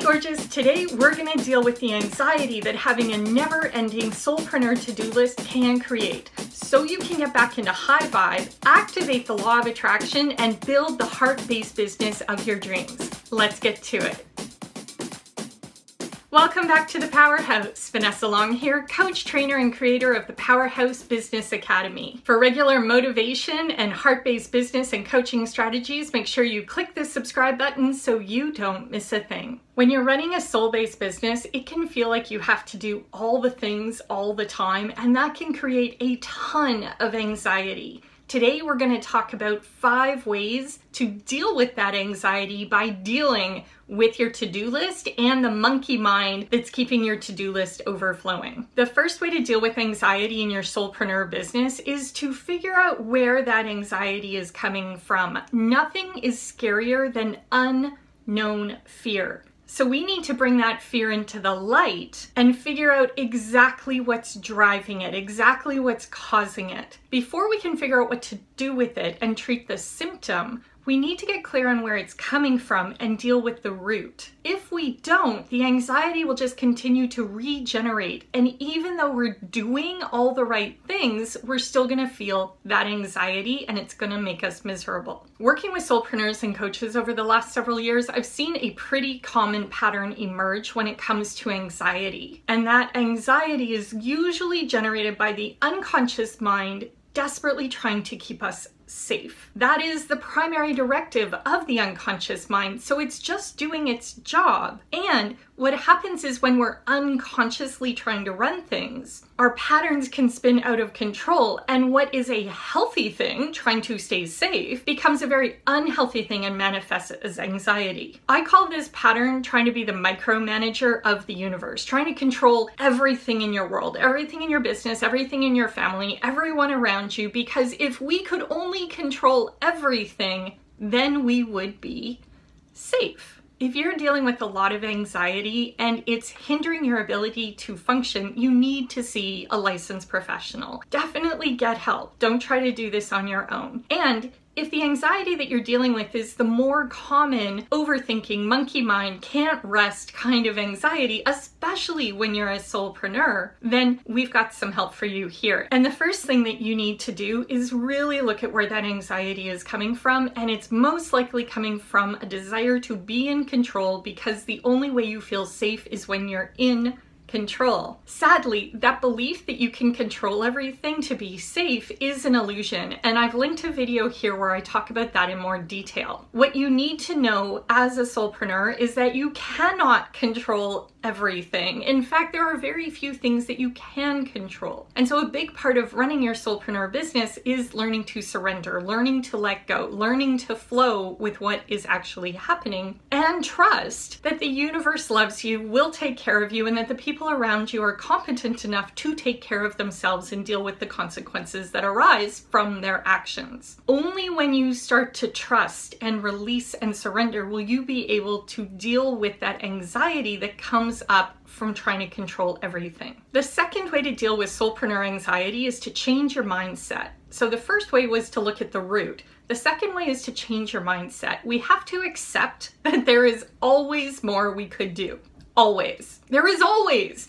gorgeous. Today we're going to deal with the anxiety that having a never-ending Soulpreneur to-do list can create, so you can get back into high vibe, activate the law of attraction, and build the heart-based business of your dreams. Let's get to it. Welcome back to the PowerHouse. Vanessa Long here, coach, trainer, and creator of the PowerHouse Business Academy. For regular motivation and heart-based business and coaching strategies, make sure you click the subscribe button so you don't miss a thing. When you're running a soul-based business, it can feel like you have to do all the things all the time, and that can create a ton of anxiety. Today, we're going to talk about 5 ways to deal with that anxiety by dealing with your to-do list and the monkey mind that's keeping your to-do list overflowing. The first way to deal with anxiety in your Soulpreneur business is to figure out where that anxiety is coming from. Nothing is scarier than unknown fear. So we need to bring that fear into the light and figure out exactly what's driving it, exactly what's causing it. Before we can figure out what to do with it and treat the symptom, we need to get clear on where it's coming from and deal with the root. If we don't, the anxiety will just continue to regenerate. And even though we're doing all the right things, we're still gonna feel that anxiety and it's gonna make us miserable. Working with soulpreneurs and coaches over the last several years, I've seen a pretty common pattern emerge when it comes to anxiety. And that anxiety is usually generated by the unconscious mind desperately trying to keep us safe. That is the primary directive of the unconscious mind, so it's just doing its job. And what happens is when we're unconsciously trying to run things, our patterns can spin out of control, and what is a healthy thing, trying to stay safe, becomes a very unhealthy thing and manifests as anxiety. I call this pattern trying to be the micromanager of the universe, trying to control everything in your world, everything in your business, everything in your family, everyone around you, because if we could only control everything, then we would be safe. If you're dealing with a lot of anxiety and it's hindering your ability to function, you need to see a licensed professional. Definitely get help. Don't try to do this on your own. And if the anxiety that you're dealing with is the more common overthinking, monkey mind, can't rest kind of anxiety, especially when you're a soulpreneur, then we've got some help for you here. And the first thing that you need to do is really look at where that anxiety is coming from, and it's most likely coming from a desire to be in control, because the only way you feel safe is when you're in control. Sadly, that belief that you can control everything to be safe is an illusion, and I've linked a video here where I talk about that in more detail. What you need to know as a soulpreneur is that you cannot control everything. In fact, there are very few things that you can control. And so a big part of running your soulpreneur business is learning to surrender, learning to let go, learning to flow with what is actually happening, and trust that the universe loves you, will take care of you, and that the people around you are competent enough to take care of themselves and deal with the consequences that arise from their actions. Only when you start to trust and release and surrender will you be able to deal with that anxiety that comes up from trying to control everything. The second way to deal with soulpreneur anxiety is to change your mindset. So the first way was to look at the root. The second way is to change your mindset. We have to accept that there is always more we could do. Always. There is always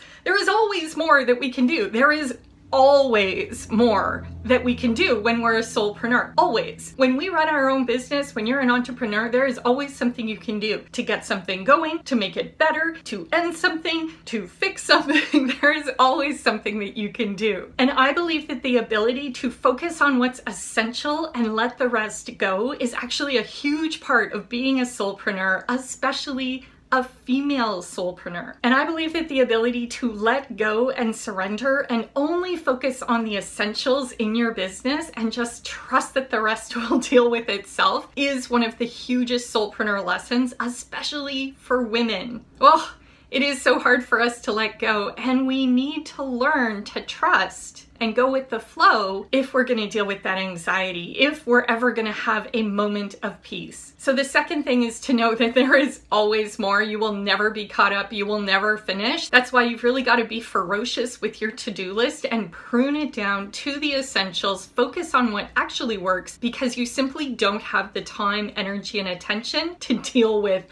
more that we can do. There is always more that we can do when we're a soulpreneur. Always. When we run our own business, when you're an entrepreneur, there is always something you can do to get something going, to make it better, to end something, to fix something. There is always something that you can do. And I believe that the ability to focus on what's essential and let the rest go is actually a huge part of being a soulpreneur, especially a female soulpreneur. And I believe that the ability to let go and surrender and only focus on the essentials in your business and just trust that the rest will deal with itself is one of the hugest soulpreneur lessons, especially for women. Oh, it is so hard for us to let go, and we need to learn to trust and go with the flow if we're going to deal with that anxiety, if we're ever going to have a moment of peace. So the second thing is to know that there is always more. You will never be caught up. You will never finish. That's why you've really got to be ferocious with your to-do list and prune it down to the essentials. Focus on what actually works, because you simply don't have the time, energy, and attention to deal with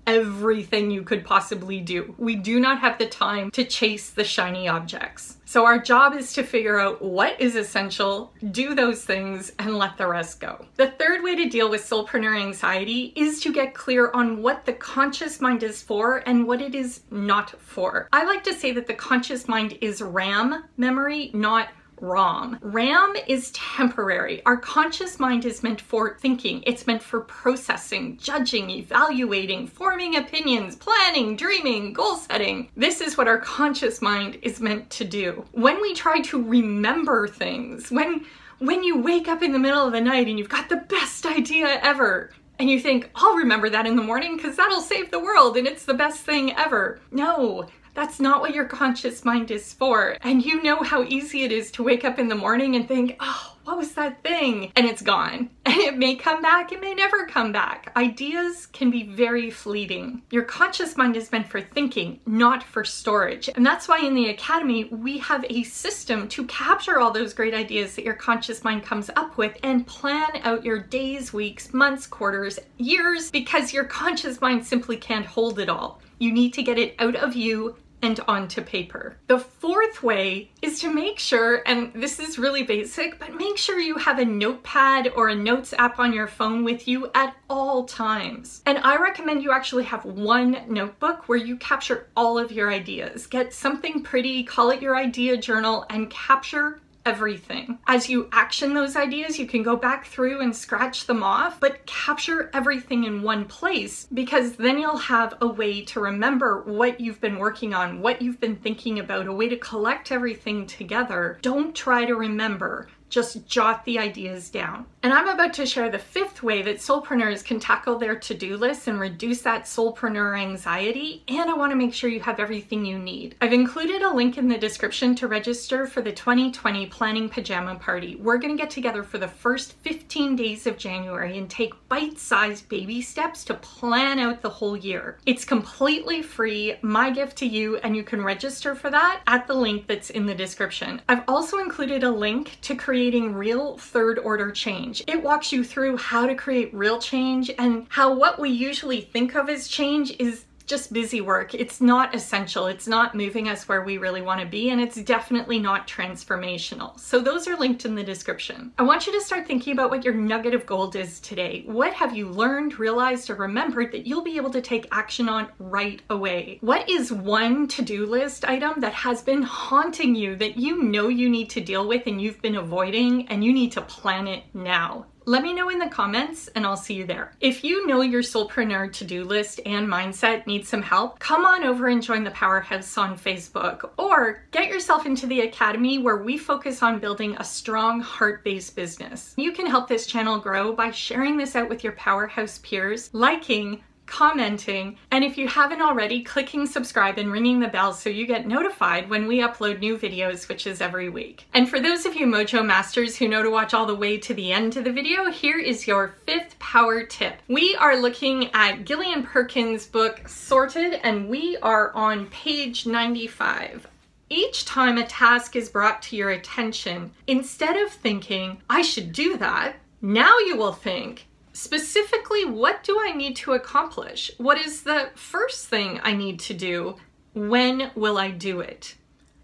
everything you could possibly do. We do not have the time to chase the shiny objects. So our job is to figure out what is essential, do those things, and let the rest go. The third way to deal with soulpreneur anxiety is to get clear on what the conscious mind is for and what it is not for. I like to say that the conscious mind is RAM memory, not ROM. RAM is temporary. Our conscious mind is meant for thinking. It's meant for processing, judging, evaluating, forming opinions, planning, dreaming, goal setting. This is what our conscious mind is meant to do. When we try to remember things, when you wake up in the middle of the night and you've got the best idea ever, and you think, I'll remember that in the morning because that'll save the world and it's the best thing ever. No. That's not what your conscious mind is for. And you know how easy it is to wake up in the morning and think, oh, what was that thing? And it's gone. And it may come back, it may never come back. Ideas can be very fleeting. Your conscious mind is meant for thinking, not for storage. And that's why in the Academy, we have a system to capture all those great ideas that your conscious mind comes up with and plan out your days, weeks, months, quarters, years, because your conscious mind simply can't hold it all. You need to get it out of you and onto paper. The fourth way is to make sure, and this is really basic, but make sure you have a notepad or a notes app on your phone with you at all times. And I recommend you actually have one notebook where you capture all of your ideas. Get something pretty, call it your idea journal, and capture everything. As you action those ideas, you can go back through and scratch them off, but capture everything in one place, because then you'll have a way to remember what you've been working on, what you've been thinking about, a way to collect everything together. Don't try to remember. Just jot the ideas down. And I'm about to share the fifth way that soulpreneurs can tackle their to-do list and reduce that soulpreneur anxiety, and I want to make sure you have everything you need. I've included a link in the description to register for the 2020 Planning Pyjama Party. We're going to get together for the first 15 days of January and take bite-sized baby steps to plan out the whole year. It's completely free, my gift to you, and you can register for that at the link that's in the description. I've also included a link to creating real third order change. It walks you through how to create real change and how what we usually think of as change is just busy work. It's not essential. It's not moving us where we really want to be, and it's definitely not transformational. So those are linked in the description. I want you to start thinking about what your nugget of gold is today. What have you learned, realized, or remembered that you'll be able to take action on right away? What is one to-do list item that has been haunting you that you know you need to deal with and you've been avoiding, and you need to plan it now? Let me know in the comments and I'll see you there. If you know your soulpreneur to-do list and mindset needs some help, come on over and join the PowerHouse on Facebook, or get yourself into the Academy where we focus on building a strong heart-based business. You can help this channel grow by sharing this out with your PowerHouse peers, liking, commenting, and if you haven't already, clicking subscribe and ringing the bell so you get notified when we upload new videos, which is every week. And for those of you Mojo Masters who know to watch all the way to the end of the video, here is your fifth power tip. We are looking at Gillian Perkins' book, Sorted, and we are on page 95. Each time a task is brought to your attention, instead of thinking, I should do that, now you will think, specifically, what do I need to accomplish? What is the first thing I need to do? When will I do it?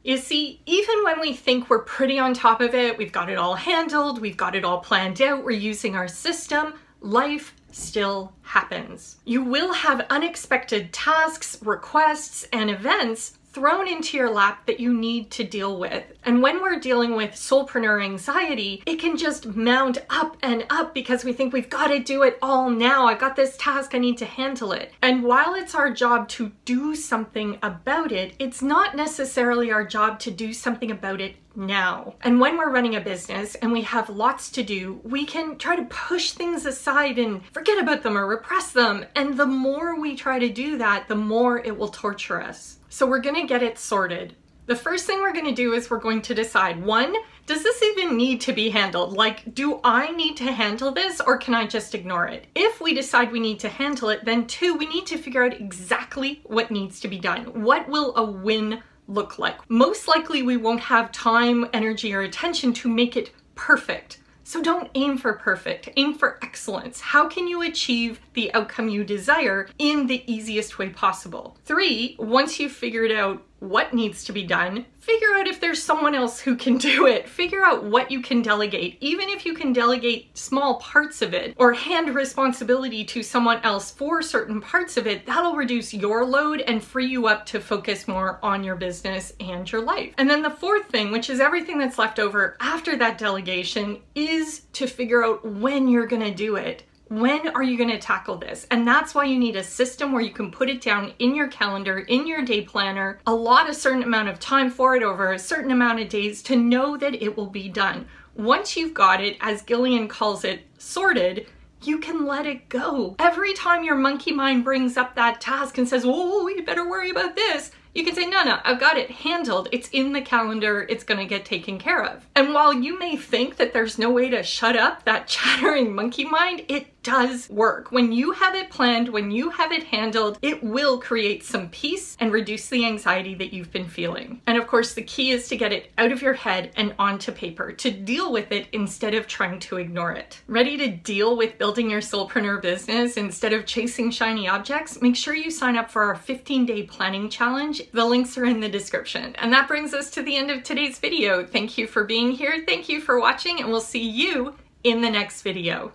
You see, even when we think we're pretty on top of it, we've got it all handled, we've got it all planned out, we're using our system, life still happens. You will have unexpected tasks, requests, and events thrown into your lap that you need to deal with. And when we're dealing with soulpreneur anxiety, it can just mount up and up because we think we've got to do it all now. I've got this task, I need to handle it. And while it's our job to do something about it, it's not necessarily our job to do something about it now. And when we're running a business and we have lots to do, we can try to push things aside and forget about them or repress them. And the more we try to do that, the more it will torture us. So we're going to get it sorted. The first thing we're going to do is we're going to decide, one, does this even need to be handled? Like, do I need to handle this or can I just ignore it? If we decide we need to handle it, then two, we need to figure out exactly what needs to be done. What will a win look like? Most likely we won't have time, energy, or attention to make it perfect. So don't aim for perfect, aim for excellence. How can you achieve the outcome you desire in the easiest way possible? 3, once you've figured out what needs to be done, figure out if there's someone else who can do it. Figure out what you can delegate. Even if you can delegate small parts of it or hand responsibility to someone else for certain parts of it, that'll reduce your load and free you up to focus more on your business and your life. And then the 4th thing, which is everything that's left over after that delegation, is to figure out when you're gonna do it. When are you going to tackle this? And that's why you need a system where you can put it down in your calendar, in your day planner, allot a certain amount of time for it over a certain amount of days to know that it will be done. Once you've got it, as Gillian calls it, sorted, you can let it go. Every time your monkey mind brings up that task and says, oh, you better worry about this, you can say, no, I've got it handled. It's in the calendar. It's going to get taken care of. And while you may think that there's no way to shut up that chattering monkey mind, it does work. When you have it planned, when you have it handled, it will create some peace and reduce the anxiety that you've been feeling. And of course, the key is to get it out of your head and onto paper, to deal with it instead of trying to ignore it. Ready to deal with building your Soulpreneur business instead of chasing shiny objects? Make sure you sign up for our 15-day planning challenge. The links are in the description. And that brings us to the end of today's video. Thank you for being here. Thank you for watching, and we'll see you in the next video.